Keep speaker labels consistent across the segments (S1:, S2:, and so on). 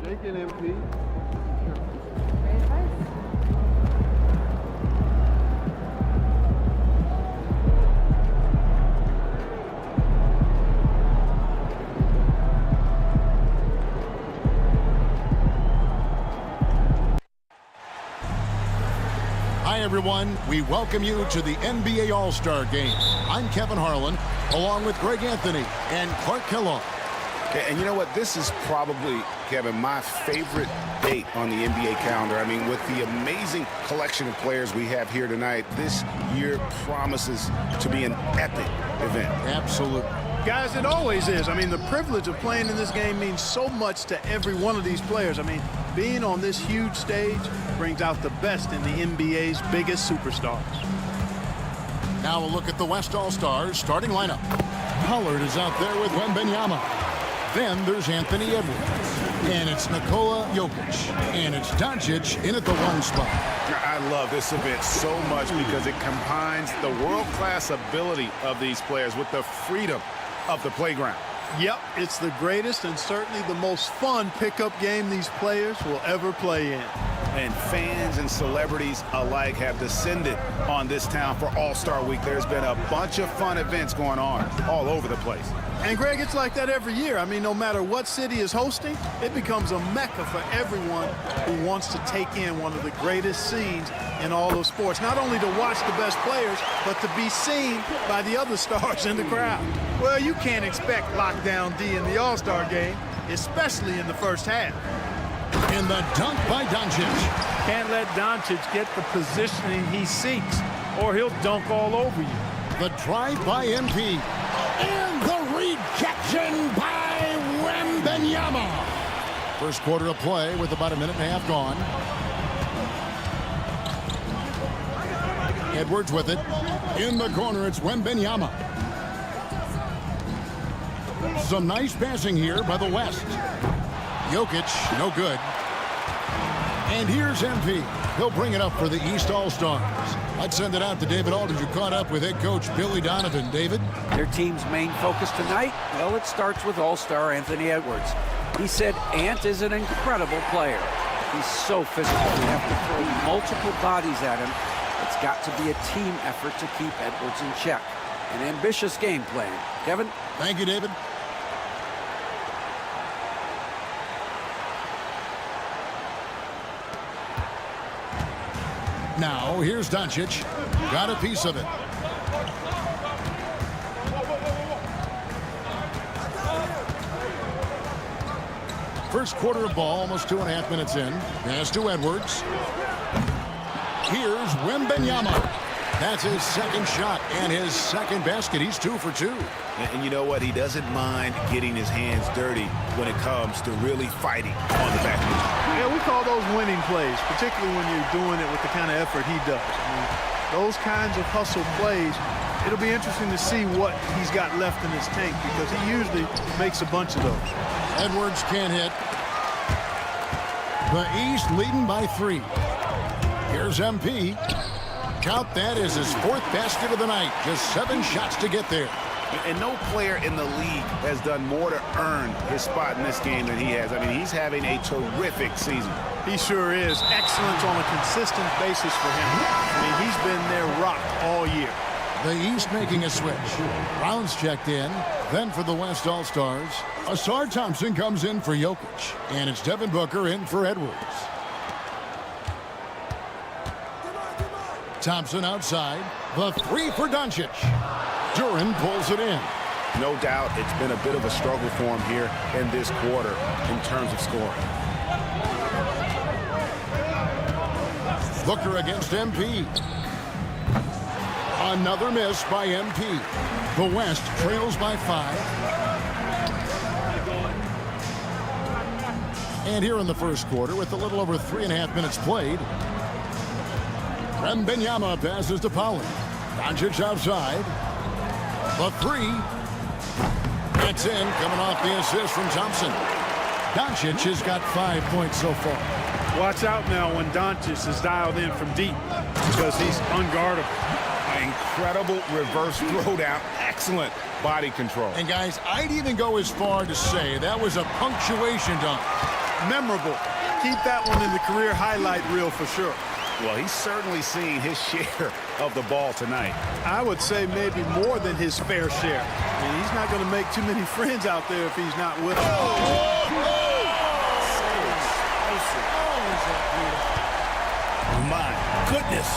S1: Shake it, MP.
S2: Hi, everyone. We welcome you to the NBA All-Star Game. I'm Kevin Harlan, along with Greg Anthony and Clark Kellogg.
S3: Okay, and you know what? This is probably, Kevin, my favorite date on the NBA calendar. I mean, with the amazing collection of players we have here tonight, this year promises to be an epic event.
S2: Absolutely.
S4: Guys, it always is. I mean, the privilege of playing in this game means so much to every one of these players. I mean, being on this huge stage brings out the best in the NBA's biggest superstars.
S2: Now a look at the West All-Stars starting lineup. Pollard is out there with Wembanyama. Then there's Anthony Edwards. And it's Nikola Jokic. And it's Doncic in at the 1 spot.
S3: I love this event so much because it combines the world-class ability of these players with the freedom of the playground.
S4: Yep, it's the greatest and certainly the most fun pickup game these players will ever play in.
S3: And fans and celebrities alike have descended on this town for All-Star Week. There's been a bunch of fun events going on all over the place.
S4: And, Greg, it's like that every year. I mean, no matter what city is hosting, it becomes a mecca for everyone who wants to take in one of the greatest scenes in all of sports. Not only to watch the best players, but to be seen by the other stars in the crowd. Well, you can't expect lockdown D in the All-Star game, especially in the first half.
S2: And the dunk by Doncic.
S5: Can't let Doncic get the positioning he seeks, or he'll dunk all over you.
S2: The drive by MP. And the rejection by Wembanyama. First quarter of play with about a minute and a half gone. Edwards with it. In the corner, it's Wembanyama. Some nice passing here by the West. Jokic, no good. And here's MP. He'll bring it up for the East All-Stars. I'd send it out to David Aldridge, who caught up with head coach Billy Donovan. David?
S6: Their team's main focus tonight, well, it starts with All-Star Anthony Edwards. He said Ant is an incredible player. He's so physical. You have to throw multiple bodies at him. It's got to be a team effort to keep Edwards in check. An ambitious game plan. Kevin?
S2: Thank you, David. Now, here's Doncic. Got a piece of it. First quarter of ball, almost 2.5 minutes in. Pass to Edwards. Here's Wembanyama. That's his second shot and his second basket. He's 2 for 2.
S3: And you know what? He doesn't mind getting his hands dirty when it comes to really fighting on the back end.
S4: Yeah, we call those winning plays, particularly when you're doing it with the kind of effort he does. I mean, those kinds of hustle plays, it'll be interesting to see what he's got left in his tank because he usually makes a bunch of those.
S2: Edwards can't hit. The East leading by 3. Here's MP. Count that as his 4th basket of the night. Just 7 shots to get there.
S3: And no player in the league has done more to earn his spot in this game than he has. I mean, he's having a terrific season.
S4: He sure is. Excellence on a consistent basis for him. I mean, he's been their rock all year.
S2: The East making a switch. Brown's checked in. Then for the West All-Stars, Asar Thompson comes in for Jokic. And it's Devin Booker in for Edwards. Thompson outside. The 3 for Doncic. Duran pulls it in.
S3: No doubt it's been a bit of a struggle for him here in this quarter in terms of scoring.
S2: Booker against MP. Another miss by MP. The West trails by 5. And here in the first quarter, with a little over 3.5 minutes played, Wembanyama passes to Pollard. Doncic outside. The 3. That's in, coming off the assist from Thompson. Doncic has got 5 points so far.
S5: Watch out now when Doncic is dialed in from deep because he's unguardable.
S3: Incredible reverse throwdown. Excellent body control.
S2: And guys, I'd even go as far to say that was a punctuation dunk.
S4: memorable. Keep that one in the career highlight reel for sure.
S3: Well, he's certainly seen his share of the ball tonight.
S4: I would say maybe more than his fair share. I mean, he's not going to make too many friends out there if he's not with them.
S3: My goodness,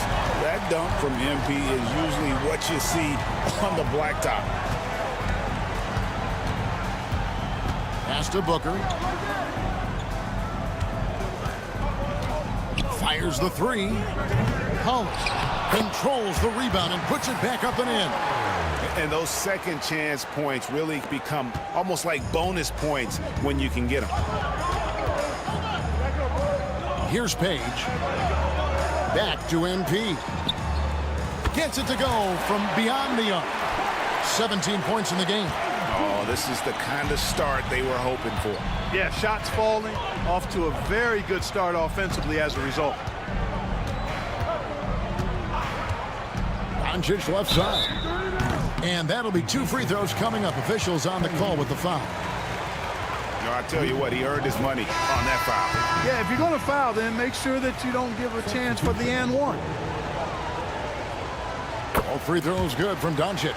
S3: that dunk from MP is usually what you see on the blacktop.
S2: Pass to Booker. Fires the three. Hollis controls the rebound and puts it back up and in.
S3: And those second chance points really become almost like bonus points when you can get them.
S2: Here's Page. Back to MP. Gets it to go from beyond the arc. 17 points in the game.
S3: Oh, this is the kind of start they were hoping for.
S4: Yeah, shots falling, off to a very good start offensively as a result.
S2: Doncic left side. And that'll be 2 free throws coming up. Officials on the call with the foul.
S3: No, I tell you what, he earned his money on that foul.
S4: Yeah, if you're going to foul, then make sure that you don't give a chance for the and one.
S2: All free throws good from Doncic.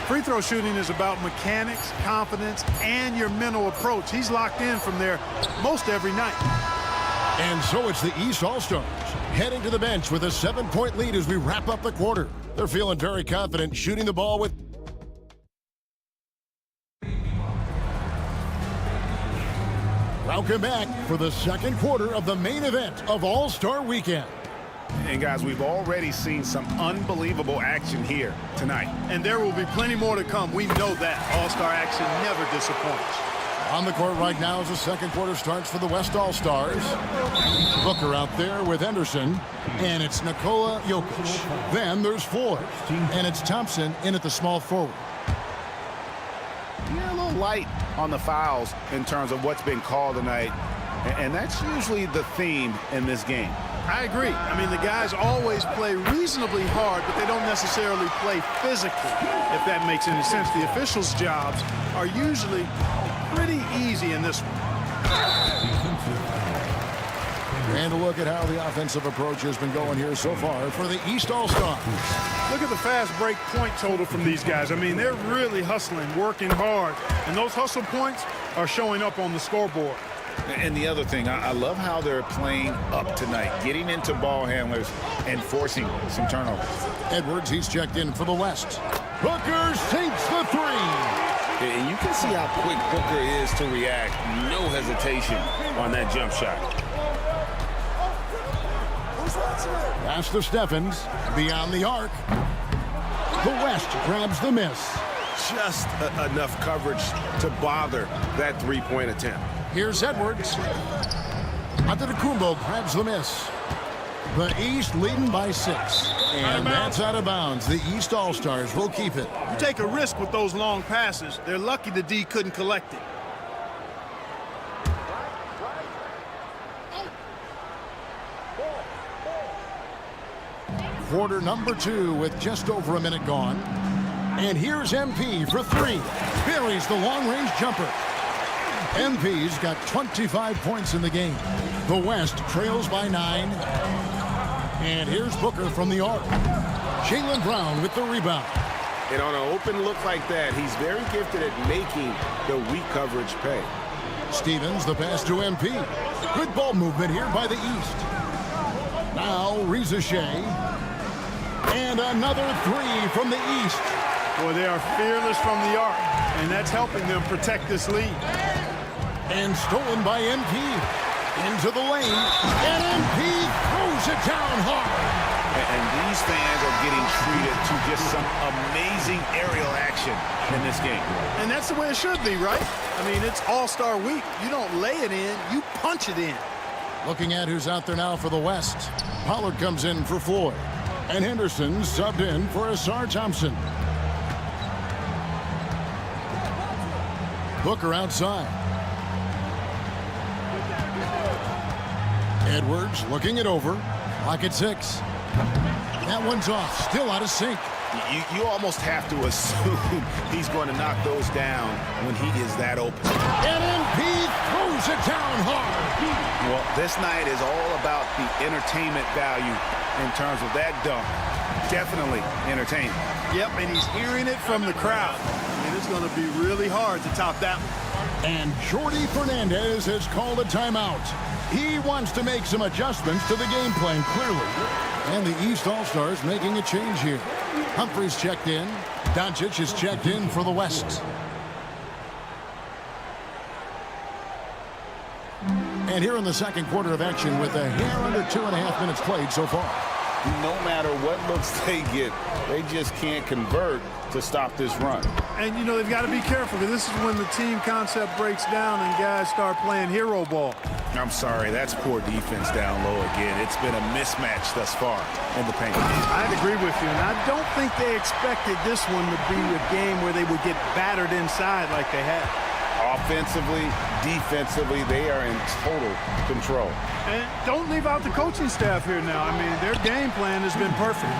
S4: Free throw shooting is about mechanics, confidence, and your mental approach. He's locked in from there most every night.
S2: And so it's the East All-Stars heading to the bench with a 7-point lead as we wrap up the quarter. They're feeling very confident shooting the ball with... Welcome back for the second quarter of the main event of All-Star Weekend.
S3: And guys, we've already seen some unbelievable action here tonight.
S4: And there will be plenty more to come. We know that. All-Star action never disappoints.
S2: On the court right now as the second quarter starts for the West All-Stars. Booker out there with Henderson. And it's Nikola Jokic. Then there's Floyd. And it's Thompson in at the small forward.
S3: Yeah, a little light on the fouls in terms of what's been called tonight. And that's usually the theme in this game.
S4: I agree. I mean, the guys always play reasonably hard, but they don't necessarily play physically, if that makes any sense. The officials' jobs are usually pretty easy in this one.
S2: And a look at how the offensive approach has been going here so far for the East All-Stars.
S4: Look at the fast break point total from these guys. I mean, they're really hustling, working hard, and those hustle points are showing up on the scoreboard.
S3: And the other thing, I love how they're playing up tonight, getting into ball handlers and forcing some turnovers.
S2: Edwards, he's checked in for the West. Booker sinks the three.
S3: And you can see how quick Booker is to react. No hesitation on that jump shot.
S2: Pass to Stephens, beyond the arc. The West grabs the miss.
S3: Just enough coverage to bother that three-point attempt.
S2: Here's Edwards. Antetokounmpo grabs the miss. The East leading by 6. And that's out of bounds. The East All-Stars will keep it.
S4: You take a risk with those long passes. They're lucky the D couldn't collect it.
S2: Quarter number 2 with just over a minute gone. And here's MP for 3. Buries the long-range jumper. MP's got 25 points in the game. The West trails by 9. And here's Booker from the arc. Jaylen Brown with the rebound.
S3: And on an open look like that, he's very gifted at making the weak coverage pay.
S2: Stevens, the pass to MP. Good ball movement here by the East. Now, Reza Shea. And another 3 from the East.
S4: Boy, they are fearless from the arc, and that's helping them protect this lead.
S2: And stolen by MP. Into the lane. And MP throws it down hard.
S3: And these fans are getting treated to just some amazing aerial action in this game.
S4: And that's the way it should be, right? I mean, it's All-Star Week. You don't lay it in, you punch it in.
S2: Looking at who's out there now for the West. Pollard comes in for Floyd. And Henderson subbed in for Asar Thompson. Booker outside. Edwards looking it over. Clock at 6. That one's off. Still out of sync.
S3: You almost have to assume he's going to knock those down when he is that open.
S2: And MP throws Throws it down hard.
S3: Well, this night is all about the entertainment value in terms of that dunk. Definitely entertaining.
S4: Yep, and he's hearing it from the crowd. I mean, it's going to be really hard to top that one.
S2: And Jordi Fernandez has called a timeout. He wants to make some adjustments to the game plan, clearly. And the East All-Stars making a change here. Humphries checked in. Doncic is checked in for the West. And here in the second quarter of action with a hair under 2.5 minutes played so far.
S3: No matter what looks they get, they just can't convert to stop this run.
S4: And, you know, they've got to be careful because this is when the team concept breaks down and guys start playing hero ball.
S3: I'm sorry, that's poor defense down low again. It's been a mismatch thus far in the paint.
S4: I'd agree with you, and I don't think they expected this one to be a game where they would get battered inside like they had.
S3: Offensively, defensively, they are in total control.
S4: And don't leave out the coaching staff here now. I mean, their game plan has been perfect.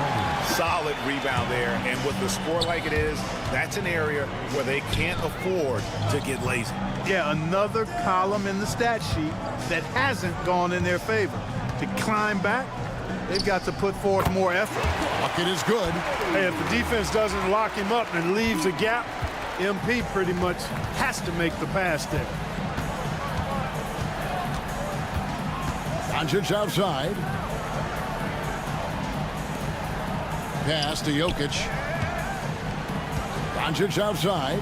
S3: Solid rebound there, and with the score like it is, that's an area where they can't afford to get lazy.
S4: Yeah, another column in the stat sheet that hasn't gone in their favor. To climb back, they've got to put forth more effort.
S2: Bucket is good.
S4: Hey, if the defense doesn't lock him up and leaves a gap, MP pretty much has to make the pass there.
S2: Doncic outside. Pass to Jokic. Doncic outside.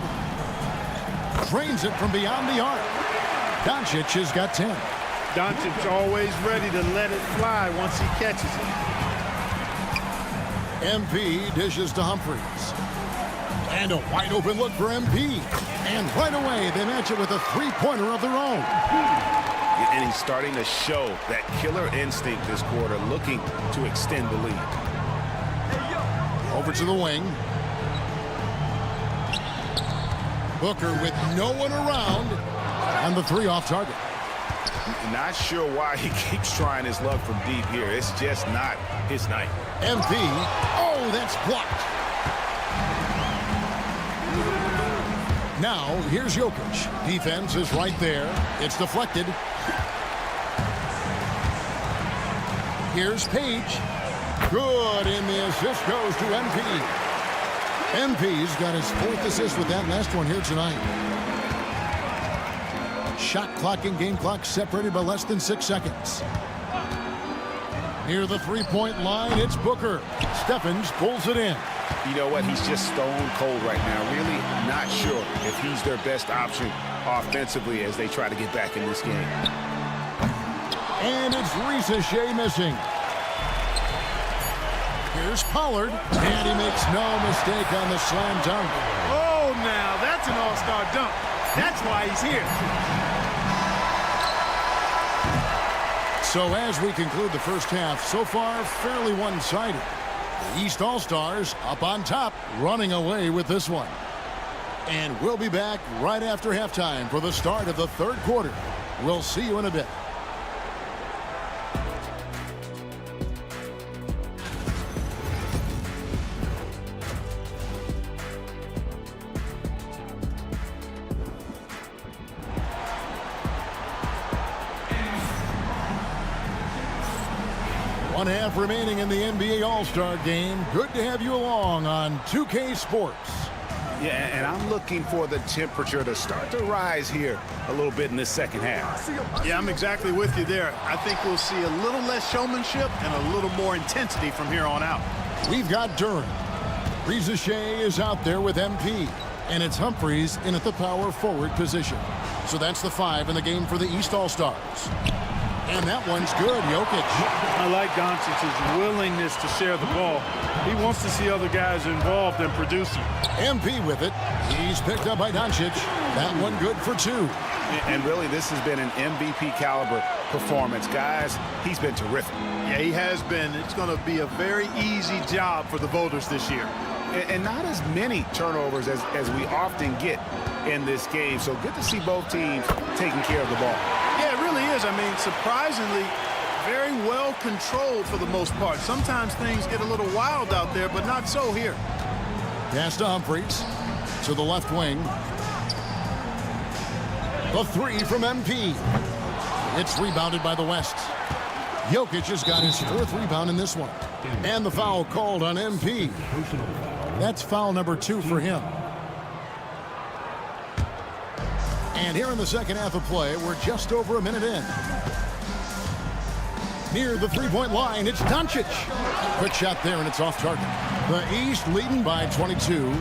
S2: Drains it from beyond the arc. Doncic has got 10.
S4: Doncic always ready to let it fly once he catches it.
S2: MP dishes to Humphries. And a wide open look for MP. And right away, they match it with a three-pointer of their own.
S3: And he's starting to show that killer instinct this quarter, looking to extend the lead.
S2: Over to the wing. Booker with no one around. And the three off target.
S3: Not sure why he keeps trying his luck from deep here. It's just not his night.
S2: MP. Oh, that's blocked. Now, here's Jokic. Defense is right there. It's deflected. Here's Page. Good, and the assist goes to MP. MP's got his fourth assist with that last one here tonight. Shot clock and game clock separated by less than 6 seconds. Near the three-point line, it's Booker. Stephens pulls it in.
S3: You know what? He's just stone cold right now. Really not sure if he's their best option offensively as they try to get back in this game.
S2: And it's Ricochet missing. Here's Pollard. And he makes no mistake on the slam dunk.
S4: Oh, now that's an all-star dunk. That's why he's here.
S2: So as we conclude the first half, so far fairly one-sided. The East All-Stars up on top, running away with this one. And we'll be back right after halftime for the start of the third quarter. We'll see you in a bit. One half remaining in the NBA All-Star Game. Good to have you along on 2K Sports.
S3: Yeah, and I'm looking for the temperature to start to rise here a little bit in this second half.
S4: Yeah, I'm exactly with you there. I think we'll see a little less showmanship and a little more intensity from here on out.
S2: We've got Durant. Ricochet is out there with MP. And it's Humphries in at the power forward position. So that's the 5 in the game for the East All-Stars. And that one's good, Jokic.
S5: I like Doncic's willingness to share the ball. He wants to see other guys involved and producing.
S2: MP with it. He's picked up by Doncic. That one good for 2.
S3: And really, this has been an MVP caliber performance. Guys, he's been terrific.
S4: Yeah, he has been. It's going to be a very easy job for the voters this year.
S3: And not as many turnovers as we often get in this game. So good to see both teams taking care of the ball.
S4: Yeah, it really is. I mean, surprisingly, very well controlled for the most part. Sometimes things get a little wild out there, but not so here.
S2: Pass to Humphries to the left wing. The three from MP. It's rebounded by the West. Jokic has got his fourth rebound in this one. And the foul called on MP. That's foul number 2 for him. And here in the second half of play, we're just over a minute in. Near the three-point line, it's Doncic. Quick shot there, and it's off target. The East leading by 22.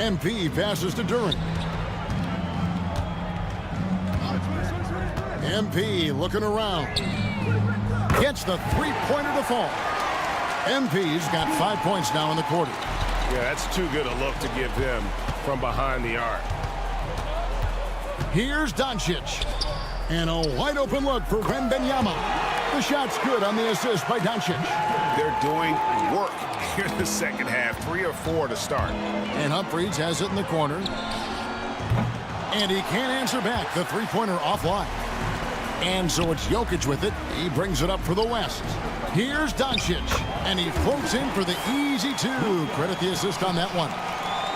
S2: MP passes to Durant. MP looking around. Gets the three-pointer to fall. MP's got 5 points now in the quarter.
S1: Yeah, that's too good a look to give him from behind the arc.
S2: Here's Doncic. And a wide-open look for Wembanyama. The shot's good on the assist by Doncic.
S3: They're doing work here in the second half. 3 or 4 to start.
S2: And Humphries has it in the corner. And he can't answer back. The three-pointer offline. And so it's Jokic with it. He brings it up for the West. Here's Doncic. And he floats in for the easy 2. Credit the assist on that one.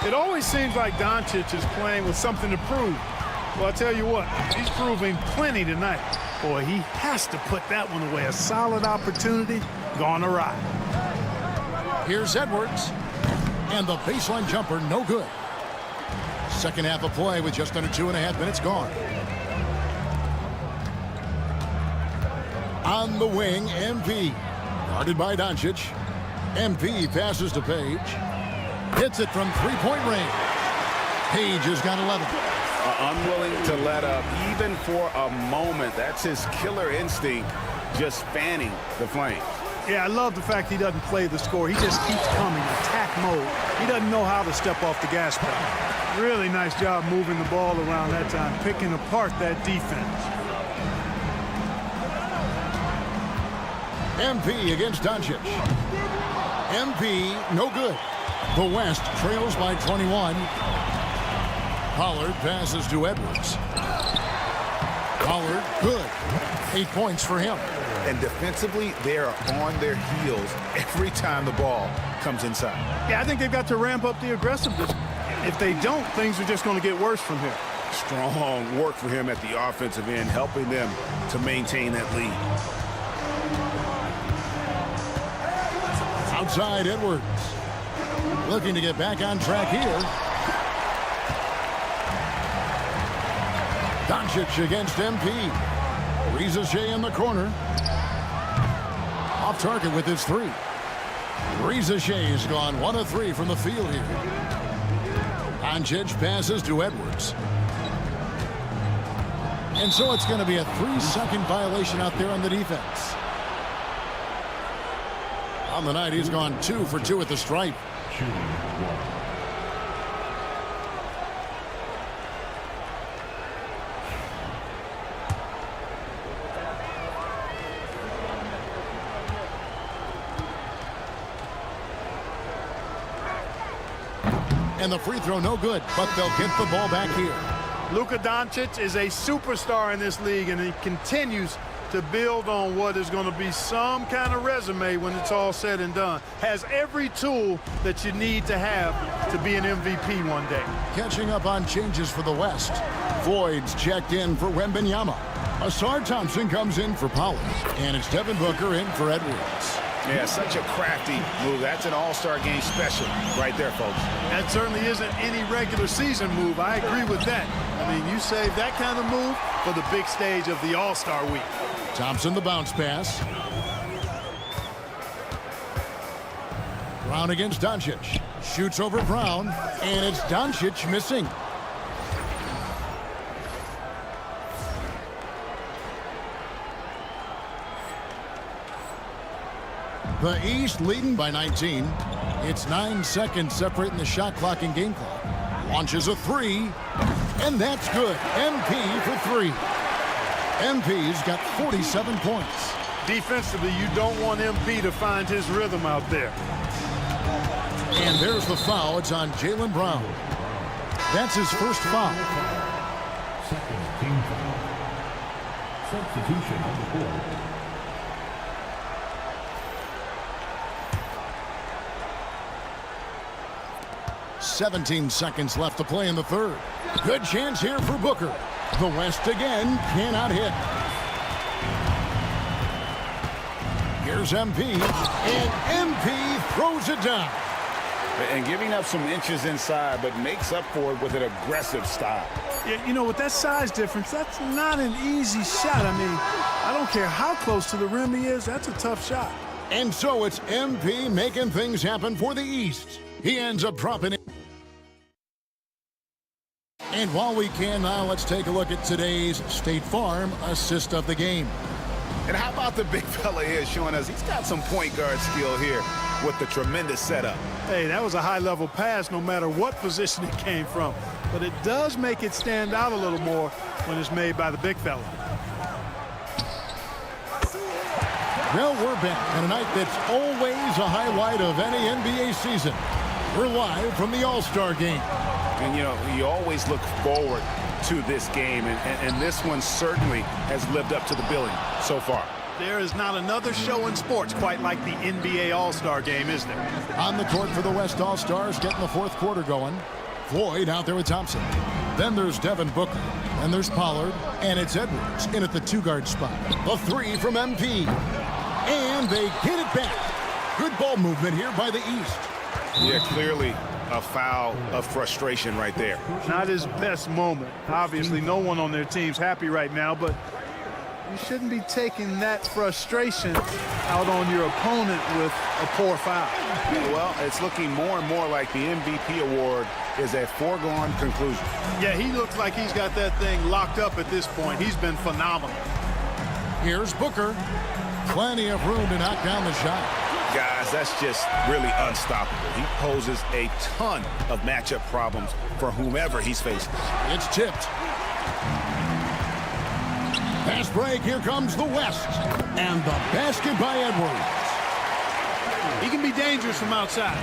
S5: It always seems like Doncic is playing with something to prove. Well, I tell you what, he's proving plenty tonight. Boy, he has to put that one away. A solid opportunity gone awry.
S2: Here's Edwards. And the baseline jumper, no good. Second half of play with just under 2.5 minutes gone. On the wing, MP. Guarded by Doncic. MP passes to Page. Hits it from three-point range. Page has got 11.
S3: Unwilling to let up even for a moment. That's his killer instinct, just fanning the flame.
S4: Yeah, I love the fact he doesn't play the score. He just keeps coming, attack mode. He doesn't know how to step off the gas pedal.
S5: Really nice job moving the ball around that time, picking apart that defense.
S2: MP against Doncic. MP, no good. The West trails by 21. Pollard passes to Edwards. Pollard, good. 8 points for him.
S3: And defensively, they are on their heels every time the ball comes inside.
S4: Yeah, I think they've got to ramp up the aggressiveness. If they don't, things are just going to get worse from here.
S3: Strong work for him at the offensive end, helping them to maintain that lead.
S2: Outside Edwards. Looking to get back on track here. Doncic against MP. Reza Shea in the corner. Off target with his 3. Reza Shea's gone 1 of 3 from the field here. Doncic passes to Edwards. And so it's going to be a 3-second violation out there on the defense. On the night, he's gone 2 for 2 at the stripe. And the free throw no good, but they'll get the ball back here.
S5: Luka Doncic is a superstar in this league, and he continues to build on what is going to be some kind of resume when it's all said and done. Has every tool that you need to have to be an MVP one day.
S2: Catching up on changes for the West. Floyd's checked in for Wembanyama. Asar Thompson comes in for Pollard. And it's Devin Booker in for Edwards.
S3: Yeah, such a crafty move. That's an all-star game special right there, folks.
S4: That certainly isn't any regular season move. I agree with that. I mean, you save that kind of move for the big stage of the All-Star week.
S2: Thompson the bounce pass. Brown against Doncic. Shoots over Brown, and it's Doncic missing. The East leading by 19. It's 9 seconds separating the shot clock and game clock. Launches a 3, and that's good. MP for 3. MP's got 47 points.
S5: Defensively, you don't want MP to find his rhythm out there.
S2: And there's the foul. It's on Jaylen Brown. That's his first foul.
S7: Second team foul. Substitution on the board.
S2: 17 seconds left to play in the third. Good chance here for Booker. The West again cannot hit. Here's MP, and MP throws it down.
S3: And giving up some inches inside, but makes up for it with an aggressive style.
S5: Yeah, you know, with that size difference, that's not an easy shot. I mean, I don't care how close to the rim he is, that's a tough shot.
S2: And so it's MP making things happen for the East. He ends up dropping it. And while we can now, let's take a look at today's State Farm assist of the game.
S3: And how about the big fella here showing us he's got some point guard skill here with the tremendous setup.
S5: Hey, that was a high-level pass no matter what position it came from. But it does make it stand out a little more when it's made by the big fella.
S2: Well, we're back on a night that's always a highlight of any NBA season. We're live from the All-Star game.
S3: And, you know, you always look forward to this game, and this one certainly has lived up to the billing so far.
S4: There is not another show in sports quite like the NBA All-Star game, is there?
S2: On the court for the West All-Stars, getting the fourth quarter going. Floyd out there with Thompson. Then there's Devin Booker. And there's Pollard. And it's Edwards in at the two-guard spot. The three from MP. And they get it back. Good ball movement here by the East.
S3: Yeah, clearly a foul of frustration right there.
S5: Not his best moment. Obviously, no one on their team's happy right now, but you shouldn't be taking that frustration out on your opponent with a poor foul.
S3: Well, it's looking more and more like the MVP award is a foregone conclusion.
S4: Yeah, he looks like he's got that thing locked up at this point. He's been phenomenal.
S2: Here's Booker. Plenty of room to knock down the shot.
S3: Guys, that's just really unstoppable. He poses a ton of matchup problems for whomever he's facing.
S2: It's tipped. Pass break, here comes the West. And the basket by Edwards.
S4: He can be dangerous from outside.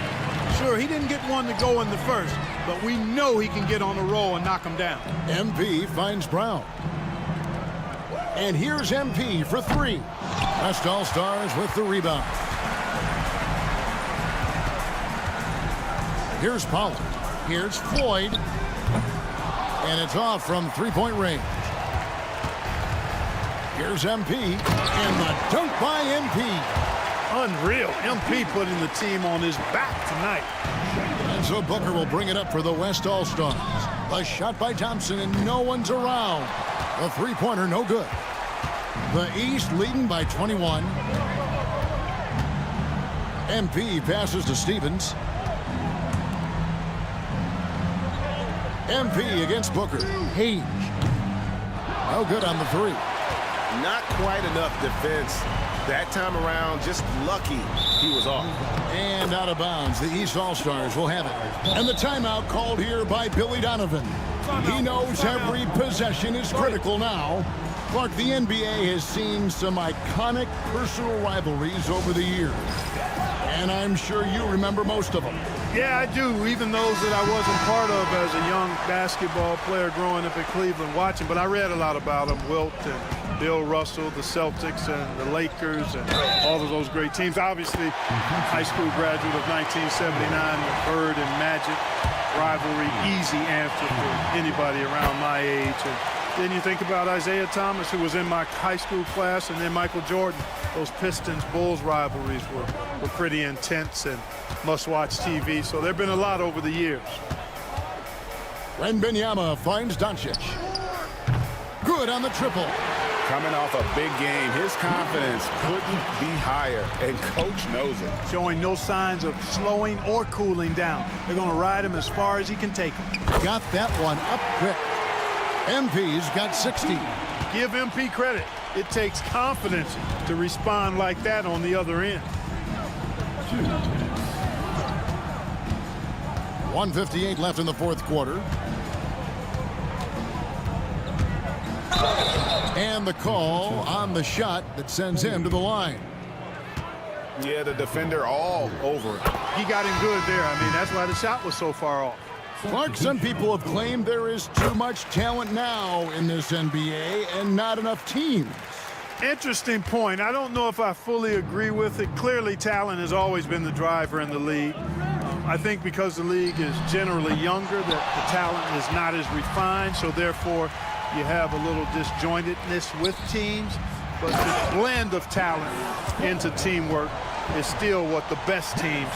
S4: Sure, he didn't get one to go in the first, but we know he can get on a roll and knock him down.
S2: MP finds Brown. And here's MP for three. West All-Stars with the rebound. Here's Pollard. Here's Floyd. And it's off from three-point range. Here's MP. And the dunk by MP.
S5: Unreal. MP putting the team on his back tonight.
S2: And so Booker will bring it up for the West All-Stars. A shot by Thompson, and no one's around. The three-pointer, no good. The East leading by 21. MP passes to Stevens. MP against Booker. Page. No good on the three.
S3: Not quite enough defense that time around. Just lucky he was off.
S2: And out of bounds. The East All-Stars will have it. And the timeout called here by Billy Donovan. He knows every possession is critical now. Clark, the NBA has seen some iconic personal rivalries over the years. And I'm sure you remember most of them.
S5: Yeah, I do, even those that I wasn't part of as a young basketball player growing up in Cleveland watching. But I read a lot about them, Wilt and Bill Russell, the Celtics and the Lakers and all of those great teams. Obviously, high school graduate of 1979, the Bird and Magic rivalry, easy answer for anybody around my age. And then you think about Isaiah Thomas, who was in my high school class, and then Michael Jordan. Those Pistons-Bulls rivalries were pretty intense and must-watch TV. So there have been a lot over the years.
S2: Wembanyama finds Doncic. Good on the triple.
S3: Coming off a big game, his confidence couldn't be higher, and Coach knows it.
S4: Showing no signs of slowing or cooling down. They're going to ride him as far as he can take him.
S2: Got that one up quick. MP's got 60.
S5: Give MP credit. It takes confidence to respond like that on the other end.
S2: 1:58 left in the fourth quarter. And the call on the shot that sends him to the line.
S3: Yeah, the defender all over it.
S5: He got him good there. I mean, that's why the shot was so far off.
S2: Clark, some people have claimed there is too much talent now in this NBA and not enough teams.
S5: Interesting point. I don't know if I fully agree with it. Clearly, talent has always been the driver in the league. I think because the league is generally younger, that the talent is not as refined, so therefore you have a little disjointedness with teams. But the blend of talent into teamwork is still what the best teams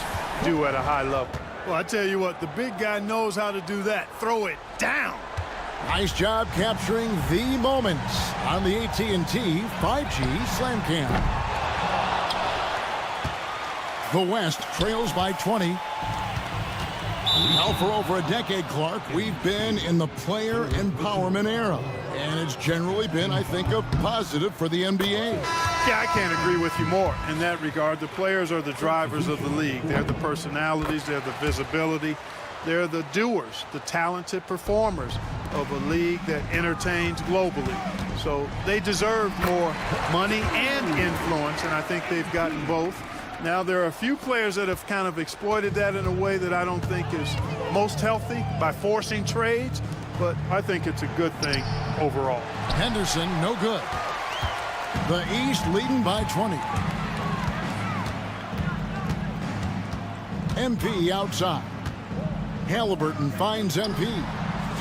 S5: do at a high level.
S4: Well, I tell you what, the big guy knows how to do that. Throw it down.
S2: Nice job capturing the moments on the AT&T 5G Slam Cam. The West trails by 20. Now for over a decade, Clark, we've been in the player empowerment era. And it's generally been, I think, a positive for the NBA.
S5: Yeah, I can't agree with you more in that regard. The players are the drivers of the league. They're the personalities, they're the visibility, they're the doers, the talented performers of a league that entertains globally. So they deserve more money and influence, and I think they've gotten both. Now, there are a few players that have kind of exploited that in a way that I don't think is most healthy by forcing trades, but I think it's a good thing overall.
S2: Henderson, no good. The East leading by 20. MP outside. Halliburton finds MP.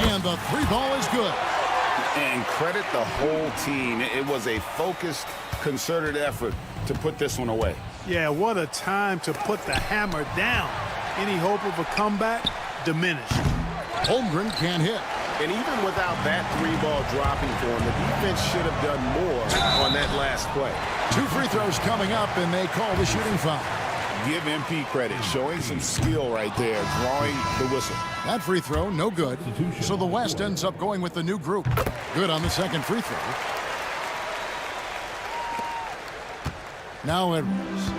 S2: And the three ball is good.
S3: And credit the whole team. It was a focused, concerted effort to put this one away.
S4: Yeah, what a time to put the hammer down. Any hope of a comeback? Diminished.
S2: Holmgren can't hit.
S3: And even without that three ball dropping for him, the defense should have done more on that last play.
S2: 2 free throws coming up, and they call the shooting foul.
S3: Give MP credit, showing some skill right there, drawing the whistle.
S2: That free throw, no good. So the West ends up going with the new group. Good on the second free throw. Now Edwards.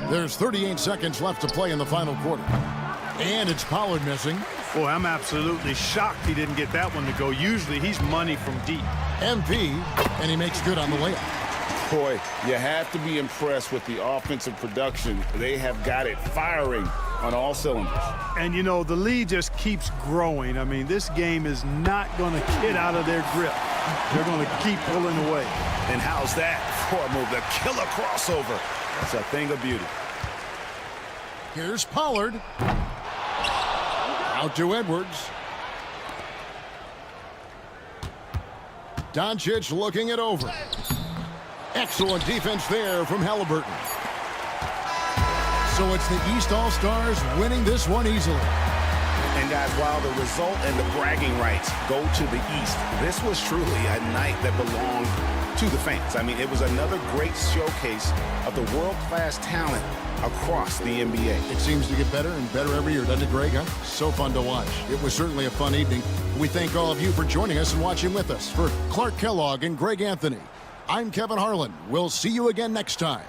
S2: There's 38 seconds left to play in the final quarter. And it's Pollard missing.
S4: Boy, I'm absolutely shocked he didn't get that one to go. Usually he's money from deep.
S2: MP, and he makes good on the layup.
S3: Boy, you have to be impressed with the offensive production. They have got it firing on all cylinders.
S4: And, you know, the lead just keeps growing. I mean, this game is not going to get out of their grip. They're going to keep pulling away.
S3: And how's that for a move? The killer crossover. That's a thing of beauty.
S2: Here's Pollard. Out to Edwards. Doncic looking it over. Excellent defense there from Halliburton. So it's the East All-Stars winning this one easily.
S3: And guys, while the result and the bragging rights go to the East, this was truly a night that belonged to the fans. I mean, it was another great showcase of the world-class talent across the NBA.
S2: It seems to get better and better every year, doesn't it, Greg? Huh? So fun to watch. It was certainly a fun evening. We thank all of you for joining us and watching with us. For Clark Kellogg and Greg Anthony, I'm Kevin Harlan. We'll see you again next time